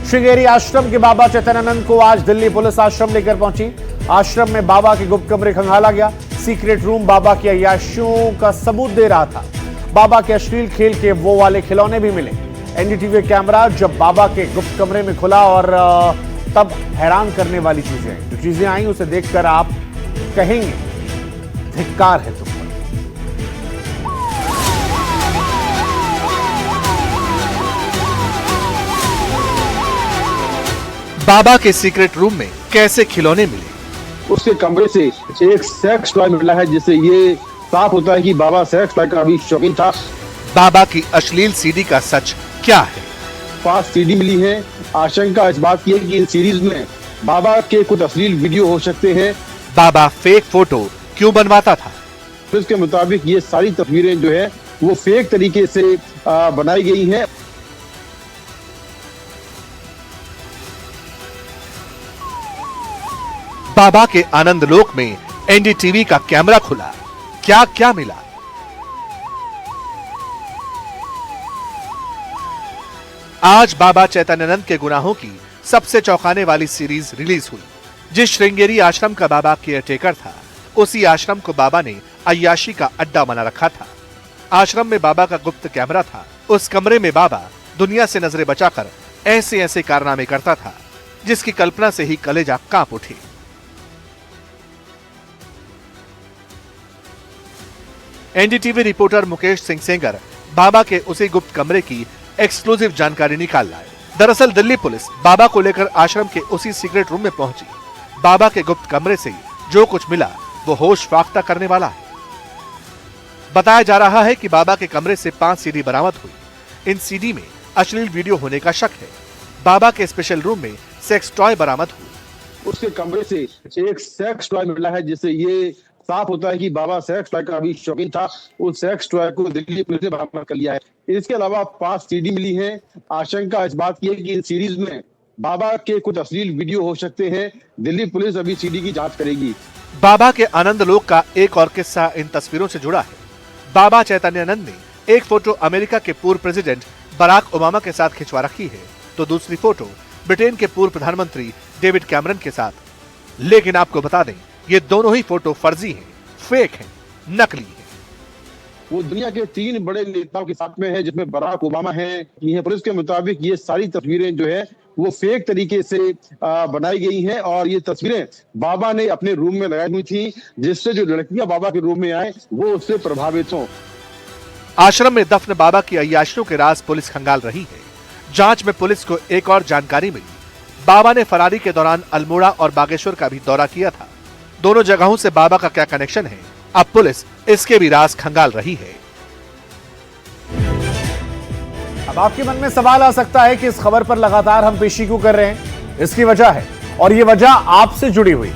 श्रृंगेरी आश्रम के बाबा चैतन्यानंद को आज दिल्ली पुलिस आश्रम लेकर पहुंची। आश्रम में बाबा के गुप्त कमरे खंगाला गया। सीक्रेट रूम बाबा की अय्याशियों का सबूत दे रहा था। बाबा के अश्लील खेल के वो वाले खिलौने भी मिले। एनडीटीवी कैमरा जब बाबा के गुप्त कमरे में खुला और तब हैरान करने वाली चीजें आई। जो चीजें आई उसे देखकर आप कहेंगे धिक्कार है तुम पर। बाबा के सीक्रेट रूम में कैसे खिलौने मिले? उसके कमरे से एक सेक्स टॉय मिला है, जिससे ये साफ होता है कि बाबा सेक्स टॉय का भी शौकीन था। बाबा की अश्लील सीडी का सच क्या है? 5 सीडी मिली है। आशंका इस बात की है कि इन सीरीज में बाबा के कुछ अश्लील वीडियो हो सकते हैं। बाबा फेक फोटो क्यों बनवाता था? पुलिस के मुताबिक ये सारी तस्वीरें जो है वो फेक तरीके से बनाई गई हैं। बाबा के आनंद लोक में एनडीटीवी का कैमरा खुला, क्या क्या मिला? आज बाबा चैतन्यानंद के गुनाहों की सबसे चौंकाने वाली सीरीज रिलीज हुई। जिस श्रृंगेरी आश्रम का बाबा केयरटेकर था, उसी आश्रम को बाबा ने अय्याशी का अड्डा बना रखा था। आश्रम में बाबा का गुप्त कैमरा था। उस कमरे में बाबा दुनिया से नजरें बचाकर ऐसे ऐसे कारनामे करता था जिसकी कल्पना से ही कलेजा कांप उठे। एनडीटीवी रिपोर्टर मुकेश सिंह सेंगर बाबा के उसी गुप्त कमरे की एक्सक्लूसिव जानकारी निकाल लाए। दरअसल दिल्ली पुलिस बाबा को लेकर आश्रम के उसी सीक्रेट रूम में पहुंची। बाबा के गुप्त कमरे से जो कुछ मिला वो होश फाख्ता करने वाला है। बताया जा रहा है कि बाबा के कमरे से 5 सीडी बरामद हुई। इन सीडी में अश्लील वीडियो होने का शक है। बाबा के स्पेशल रूम में सेक्स टॉय बरामद हुई। उसके कमरे से एक सेक्स टॉय मिला है, जिससे ये साफ होता है कि बाबा सेक्स टॉय का भी शौकीन था। उस सेक्स टॉय को दिल्ली पुलिस ने बरामद कर लिया है। इसके अलावा 5 सीडी मिली है। आशंका इस बात की है कि इन सीरीज में बाबा के कुछ अश्लील वीडियो हो सकते हैं। दिल्ली पुलिस अभी सीडी की जांच करेगी। बाबा के आनंद लोक का एक और किस्सा इन तस्वीरों से जुड़ा है। बाबा चैतन्यानंद ने एक फोटो अमेरिका के पूर्व प्रेसिडेंट बराक ओबामा के साथ खिंचवा रखी है, तो दूसरी फोटो ब्रिटेन के पूर्व प्रधानमंत्री डेविड कैमरन के साथ। लेकिन आपको बता दें, ये दोनों ही फोटो फर्जी हैं, फेक हैं, नकली हैं। वो दुनिया के 3 बड़े नेताओं के साथ में है, जिसमें बराक ओबामा है। पुलिस के मुताबिक ये सारी तस्वीरें जो है वो फेक तरीके से बनाई गई हैं और ये तस्वीरें बाबा ने अपने रूम में लगाई हुई थी, जिससे जो लड़कियां बाबा के रूम में आए वो उससे प्रभावित हों। आश्रम में दफन बाबा की अय्याशियों के राज पुलिस खंगाल रही है। जांच में पुलिस को एक और जानकारी मिली। बाबा ने फरारी के दौरान अल्मोड़ा और बागेश्वर का भी दौरा किया था। दोनों जगहों से बाबा का क्या कनेक्शन है, अब पुलिस इसके भी राज खंगाल रही है। अब आपके मन में सवाल आ सकता है कि इस खबर पर लगातार हम पेशी क्यों कर रहे हैं। इसकी वजह है, और ये वजह आपसे जुड़ी हुई।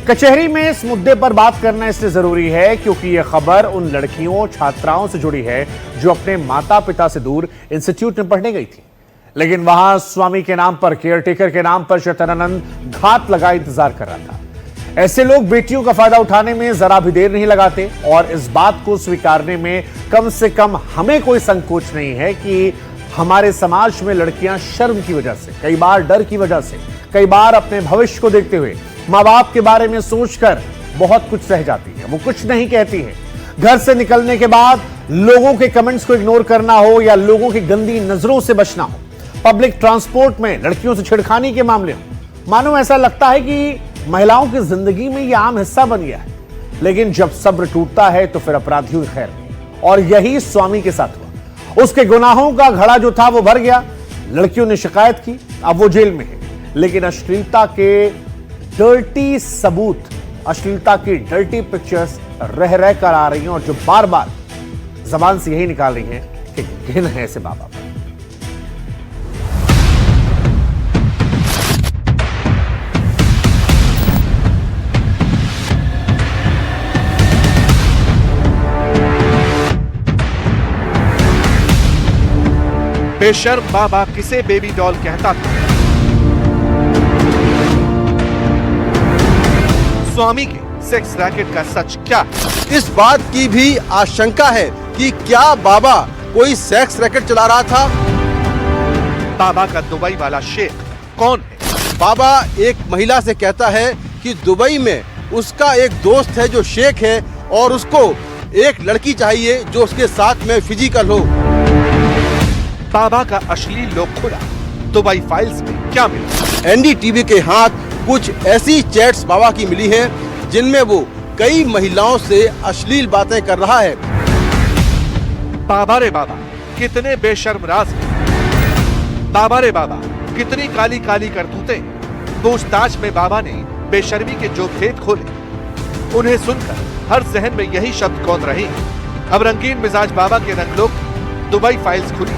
कचहरी में इस मुद्दे पर बात करना इसलिए जरूरी है क्योंकि यह खबर उन लड़कियों, छात्राओं से जुड़ी है जो अपने माता पिता से दूर इंस्टीट्यूट में पढ़ने गई थी, लेकिन वहां स्वामी के नाम पर, केयरटेकर के नाम पर चैतन्यानंद घात लगा इंतजार कर रहा था। ऐसे लोग बेटियों का फायदा उठाने में जरा भी देर नहीं लगाते और इस बात को स्वीकारने में कम से कम हमें कोई संकोच नहीं है कि हमारे समाज में लड़कियां शर्म की वजह से, कई बार डर की वजह से, कई बार अपने भविष्य को देखते हुए, मां बाप के बारे में सोचकर बहुत कुछ सह जाती है। वो कुछ नहीं कहती है। घर से निकलने के बाद लोगों के कमेंट्स को इग्नोर करना हो या लोगों की गंदी नजरों से बचना हो, पब्लिक ट्रांसपोर्ट में लड़कियों से छेड़खानी के मामले हो, मानो ऐसा लगता है कि महिलाओं की जिंदगी में यह आम हिस्सा बन गया है। लेकिन जब सब्र टूटता है तो फिर अपराधियों की खैर नहीं। और यही स्वामी के साथ हुआ। उसके गुनाहों का घड़ा जो था वो भर गया। लड़कियों ने शिकायत की, अब वो जेल में है। लेकिन अश्लीलता के डर्टी सबूत, अश्लीलता की डर्टी पिक्चर्स रह रह कर आ रही हैं और जो बार बार जबान से यही निकाल रही हैं कि घिन है ऐसे बाबा पर। बेशर्म बाबा किसे बेबी डॉल कहता था? स्वामी के सेक्स रैकेट का सच क्या? इस बात की भी आशंका है कि क्या बाबा कोई सेक्स रैकेट चला रहा था। बाबा का दुबई वाला शेख कौन है? बाबा एक महिला से कहता है कि दुबई में उसका एक दोस्त है जो शेख है और उसको एक लड़की चाहिए जो उसके साथ में फिजिकल हो। बाबा का अश्लील लोक खुला, दुबई फाइल्स में क्या मिला? एनडीटीवी के हाथ कुछ ऐसी चैट्स बाबा की मिली हैं जिनमें वो कई महिलाओं से अश्लील बातें कर रहा है। बाबा रे बाबा, कितने बेशर्म राज हैं। बाबा रे बाबा, कितनी काली काली करतूतें। पूछताछ में बाबा ने बेशर्मी के जो भेद खोले, उन्हें सुनकर हर जहन में यही शब्द कौंध रहे। अब रंगीन मिजाज बाबा के रंगलोक दुबई फाइल्स खुली,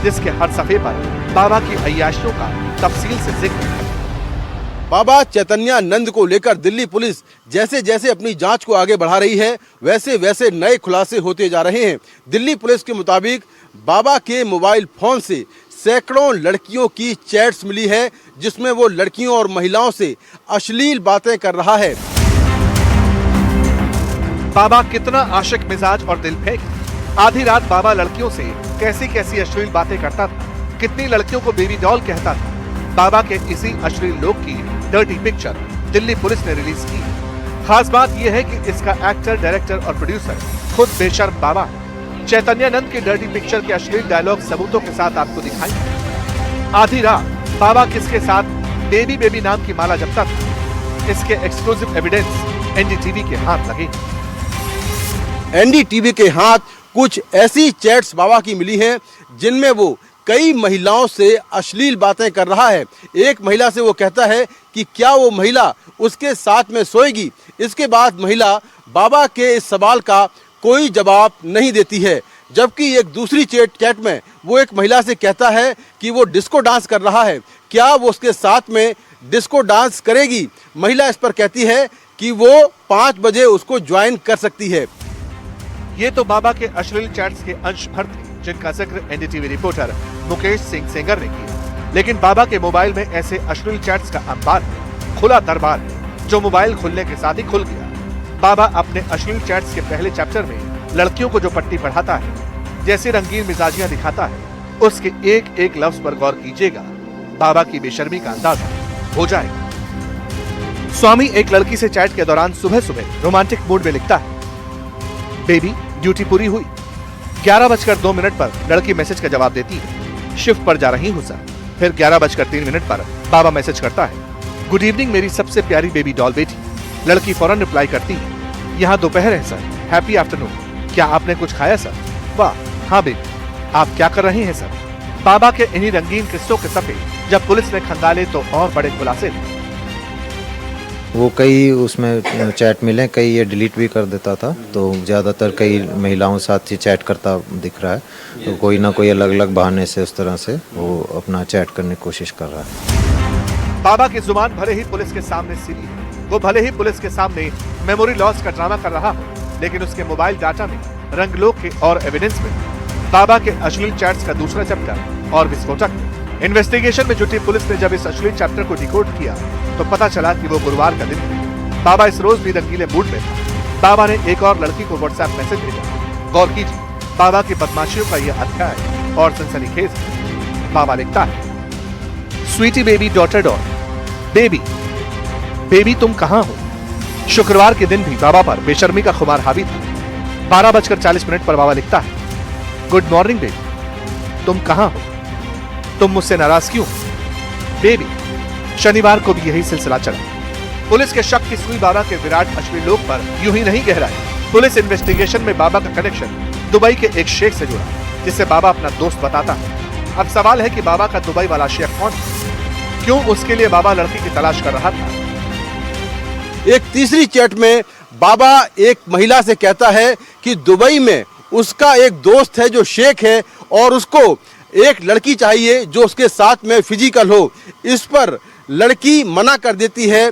जिसके हर सफे पर बाबा की अय्याशियों का तफसील से जिक्र। बाबा चैतन्यानंद को लेकर दिल्ली पुलिस जैसे जैसे अपनी जांच को आगे बढ़ा रही है, वैसे वैसे नए खुलासे होते जा रहे हैं। दिल्ली पुलिस के मुताबिक बाबा के मोबाइल फोन से सैकड़ों लड़कियों की चैट्स मिली है, जिसमें वो लड़कियों और महिलाओं से अश्लील बातें कर रहा है। बाबा कितना आशिक मिजाज और दिल फेंक। आधी रात बाबा लड़कियों से कैसी कैसी अश्लील बातें करता था, कितनी लड़कियों को बेबी डॉल कहता था। बाबा के इसी अश्लील लोक की डर्टी पिक्चर दिल्ली पुलिस ने रिलीज की। खास बात यह है कि इसका एक्टर, डायरेक्टर और प्रोड्यूसर खुद बेशर्म बाबा है। चैतन्यानंद की डर्टी पिक्चर के अश्लील डायलॉग सबूतों के साथ आपको दिखाएंगे। आधी रात बाबा किसके साथ बेबी बेबी नाम की माला जपता था, इसके एक्सक्लूसिव एविडेंस एनडीटीवी के हाथ लगे। एनडीटीवी के हाथ कुछ ऐसी चैट्स बाबा की मिली हैं जिनमें वो कई महिलाओं से अश्लील बातें कर रहा है। एक महिला से वो कहता है कि क्या वो महिला उसके साथ में सोएगी। इसके बाद महिला बाबा के इस सवाल का कोई जवाब नहीं देती है, जबकि एक दूसरी चैट में वो एक महिला से कहता है कि वो डिस्को डांस कर रहा है, क्या वो उसके साथ में डिस्को डांस करेगी। महिला इस पर कहती है कि वो 5 बजे उसको ज्वाइन कर सकती है। ये तो बाबा के अश्लील चैट्स के अंश भर थे, जिनका जिक्र एनडीटीवी रिपोर्टर मुकेश सिंह सेंगर ने किया। लेकिन बाबा के मोबाइल में ऐसे अश्लील चैट्स का अंबार है, खुला दरबार है, जो मोबाइल खुलने के साथ ही खुल गया। बाबा अपने अश्लील चैट्स के पहले चैप्टर में लड़कियों को जो पट्टी पढ़ाता है, जैसे रंगीन मिजाजियां दिखाता है, उसके एक एक लफ्ज पर गौर कीजिएगा, बाबा की बेशर्मी का अंदाजा हो जाएगा। स्वामी एक लड़की से चैट के दौरान सुबह सुबह रोमांटिक मूड में लिखता है, बेबी ड्यूटी पूरी हुई। 11:02 पर लड़की मैसेज का जवाब देती है, शिफ्ट पर जा रही हूँ सर। फिर 11:03 पर बाबा मैसेज करता है, गुड इवनिंग मेरी सबसे प्यारी बेबी डॉल बेटी। लड़की फौरन रिप्लाई करती है, यहाँ दोपहर है सर, हैप्पी आफ्टरनून। क्या आपने कुछ खाया सर? वाह हाँ बेबी। आप क्या कर रहे हैं सर? बाबा के इन्हीं रंगीन किस्सों के सफे जब पुलिस ने खंगाले तो और बड़े खुलासे थे। वो कई उसमें चैट मिले, कई ये डिलीट भी कर देता था, तो ज़्यादातर कई महिलाओं के साथ ही चैट करता दिख रहा है। तो कोई ना कोई अलग अलग बहाने से उस तरह से वो अपना चैट करने की कोशिश कर रहा है। बाबा की जुबान भले ही पुलिस के सामने सीधी है, वो भले ही पुलिस के सामने मेमोरी लॉस का ड्रामा कर रहा हो, लेकिन उसके मोबाइल डाटा में, रंगलोक के और एविडेंस में बाबा के अश्लील चैट्स का दूसरा चैप्टर और विस्फोटक है। इन्वेस्टिगेशन में जुटी पुलिस ने जब इस अश्लील चैप्टर को डिकोड किया तो पता चला कि वो गुरुवार का दिन था। बाबा इस रोज भी रंगीले मूड में था। बाबा ने एक और लड़की को व्हाट्सएप मैसेज भेजा। गौर कीजिए, बाबा की बदमाशियों का यह अध्याय और सनसनीखेज है। बाबा लिखता है, sweetie baby daughter doll, baby baby तुम कहाँ हो? शुक्रवार के दिन भी बाबा पर बेशर्मी का खुमार हावी था। 12:40 पर बाबा लिखता है, गुड मॉर्निंग बेबी, तुम कहाँ हो? तुम मुझसे नाराज क्यों? बेबी। शनिवार को भी यही सिलसिला चला। पुलिस के शक की सुई बाबा के विराट अश्लील लोक पर यूं ही नहीं गहराई। पुलिस इन्वेस्टिगेशन में बाबा का कनेक्शन दुबई के एक शेख से जुड़ा, जिसे बाबा अपना दोस्त बताता है। अब सवाल है कि बाबा का दुबई वाला शेख कौन है? क्यों उसके लिए बाबा लड़की की तलाश कर रहा था? एक तीसरी चैट में बाबा एक महिला से कहता है कि दुबई में उसका एक दोस्त है जो शेख है और उसको एक लड़की चाहिए जो उसके साथ में फिजिकल हो। इस पर लड़की मना कर देती है।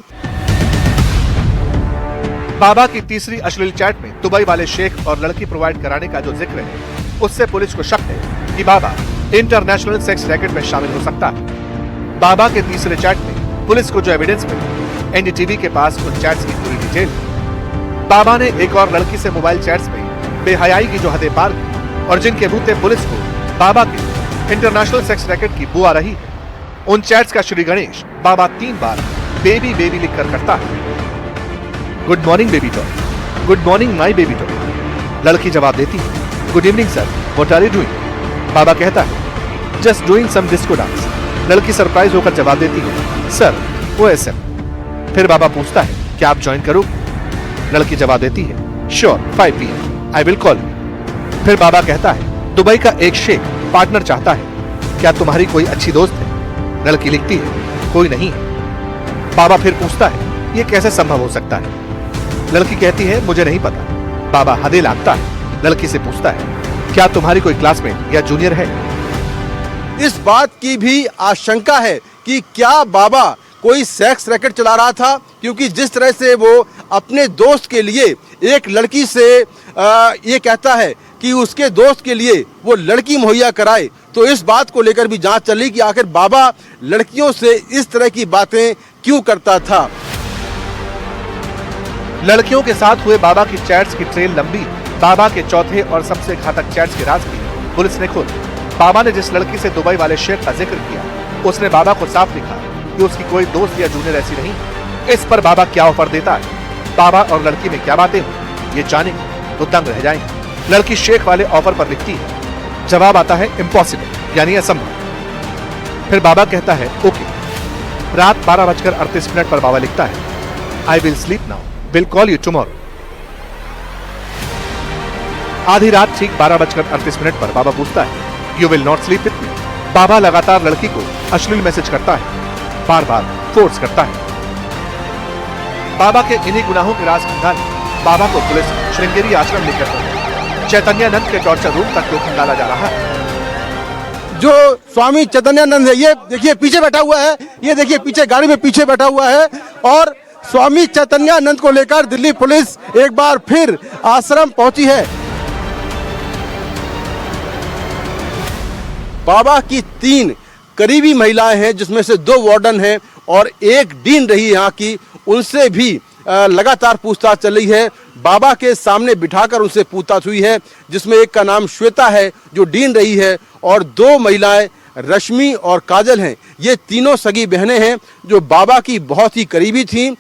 बाबा की तीसरी अश्लील चैट में दुबई वाले शेख और लड़की प्रोवाइड कराने का जो जिक्र है, उससे पुलिस को शक है कि बाबा इंटरनेशनल सेक्स रैकेट में शामिल हो सकता है। बाबा के तीसरे चैट में पुलिस को जो एविडेंस मिला, एनडीटीवी के पास उन चैट्स की पूरी डिटेल है। बाबा ने एक और लड़की से मोबाइल चैट्स में बेहयाई की जो हदें पार की और जिनके बूते पुलिस को बाबा के इंटरनेशनल सेक्स रैकेट की बू आ रही है। उन चैट्स का श्री गणेश बाबा 3 बार बेबी बेबी लिखकर करता है। Good morning baby toy, good morning my baby toy. लड़की जवाब देती है, good evening sir, what are you doing? बाबा कहता है, just doing some disco dance. लड़की सरप्राइज होकर जवाब देती है, सर OSM। फिर बाबा पूछता है, क्या आप ज्वाइन करोगे? लड़की जवाब देती है, sure 5 PM I will call you. फिर बाबा कहता है, दुबई का एक शेख पार्टनर चाहता है, क्या तुम्हारी कोई अच्छी दोस्त है? लड़की लिखती है, कोई नहीं है। बाबा फिर पूछता है, ये कैसे संभव हो सकता है? लड़की कहती है, मुझे नहीं पता। बाबा हदे लागता है, लड़की से पूछता है, क्या तुम्हारी कोई क्लासमेट या जूनियर है? इस बात की भी आशंका है कि क्या बाबा कोई सेक्स रैकेट चला रहा था, क्योंकि जिस तरह से वो अपने दोस्त के लिए एक लड़की से ये कहता है कि उसके दोस्त के लिए वो लड़की मुहैया कराए, तो इस बात को लेकर भी जांच चल रही कि आखिर बाबा लड़कियों से इस तरह की बातें क्यों करता था। लड़कियों के साथ हुए बाबा की चैट्स की ट्रेल लंबी। बाबा के चौथे और सबसे घातक चैट्स के राज की पुलिस ने खोले। बाबा ने जिस लड़की से दुबई वाले शेख का जिक्र किया, उसने बाबा को साफ लिखा कि उसकी कोई दोस्त या जूनियर ऐसी नहीं। इस पर बाबा क्या ऑफर देता है, बाबा और लड़की में क्या बातें हुई, ये जानेंगे तो दंग रह जाएंगे। लड़की शेख वाले ऑफर पर लिखती है, जवाब आता है इम्पॉसिबल, यानी असंभव। फिर बाबा कहता है ओके। रात 12:38 पर बाबा लिखता है, I will sleep now, will call you tomorrow. आधी रात ठीक 12:38 पर बाबा पूछता है, you will not sleep with me? बाबा लगातार लड़की को अश्लील मैसेज करता है, बार बार फोर्स करता है। बाबा के इन्हीं गुनाहों के राज खंगालने बाबा को पुलिस श्रृंगेरी आश्रम लेकर गई। चैतन्यानंद के टॉर्चर रूम तक तो खंगाला जा रहा है। जो स्वामी चैतन्यानंद है, ये देखिए पीछे बैठा हुआ है, ये देखिए पीछे गाड़ी में पीछे बैठा हुआ है, और स्वामी चैतन्यानंद को लेकर दिल्ली पुलिस एक बार फिर आश्रम पहुंची है। बाबा की 3 करीबी महिलाएं हैं, जिसमें से 2 वार्डन हैं और एक डीन रही यहाँ की। उनसे भी लगातार पूछताछ चल रही है। बाबा के सामने बिठाकर उनसे पूछताछ हुई है, जिसमें एक का नाम श्वेता है जो डीन रही है, और 2 महिलाएं रश्मि और काजल हैं। ये तीनों सगी बहनें हैं जो बाबा की बहुत ही करीबी थीं।